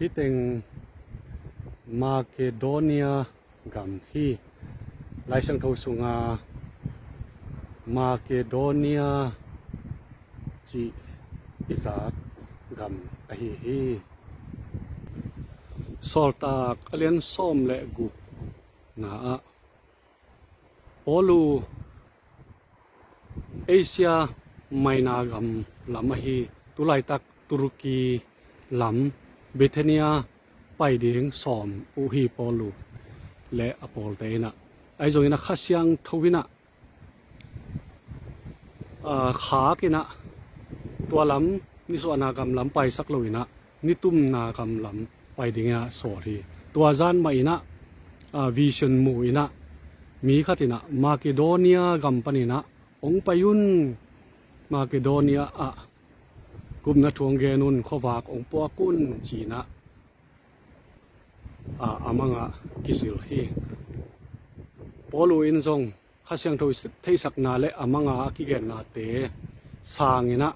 ฮิเต็งมาเคโดเนียกัมฮีไลชังโทสุงามาเคโดเนียจีอิสากกัมอะฮีสอลตากอเลียนส้มและกุนาโอลูเอเชียไมนากัมลำฮีตุไลตักตุรกีลำเบเทเนียไปเดียงสอมอุฮีปอลูและอปอลเตนะไอจงอินะขัสยังทวินะขากินะตัวลำนิสวนากำลำไปสักลวินะนิตุมนากำลำไปเดียงนะสอทีตัวจานมาอินะวิชันมูอินะมีขัดินะมาเคโดเนียกัมปนินะองไปยุนมาเคโดเนียกุมนัทวงเกนุนขวากองปัวกุนจีนะอามังกิสิลฮีปอลูอินซงข้าเสียงทวิเทศักนาและอามังกิเกนนาเตสางินะ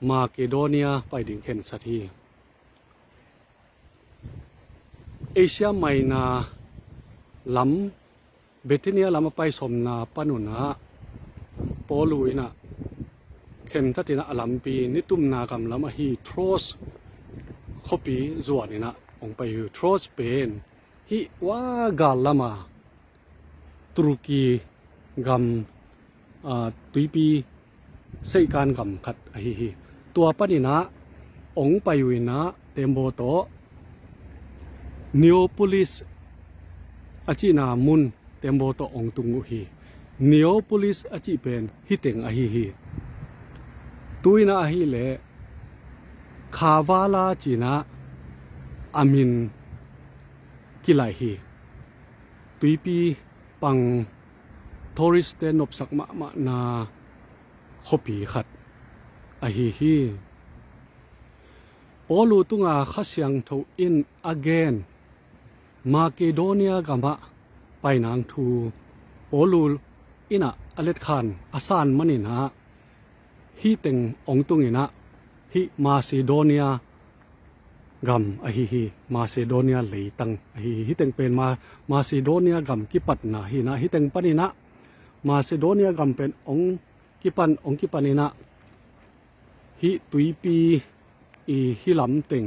มาเคโดเนียไปดิ่งเข็นสัทีเอเชียไมนาลำเบติเนียลำไปสมนาปนุนะปอลูอินะเข็มทัตินะลำปีนิตุมนากำลำฮีทรอสขปีจวนินะองไปอยู่ทรอสเป็นฮิวากาลมาตุรกีกำตุยปีเซการกำขัดฮีตัวปนินะองไปอยู่นะเตมโบโตนิโอโพลิสอาจินามุนเตมโบโตองตุงุฮีนิโอโพลิสอาจิเป็นฮิเต็งฮีตุยนะฮีเลคาวาลาจีนะอามินกิไลฮีตุยปีปังทอริสเตนบสักมะนาขปีขัดฮีโอลูตุงาขัสยังทูอินอเกนมาเคโดเนียกัมะไปนางทูโอลูอินะอเลตคานอาซานมันินะฮีเต็งองตุงินะฮีมาซิโดเนียกัมฮีมาซิโดเนียไหลตังฮีเต็งเป็นมาซิโดเนียกัมกิปัตนะฮีนะฮีเต็งปนินะมาซิโดเนียกัมเป็นองกิปันินะฮีตุยปีฮีลำเต็ง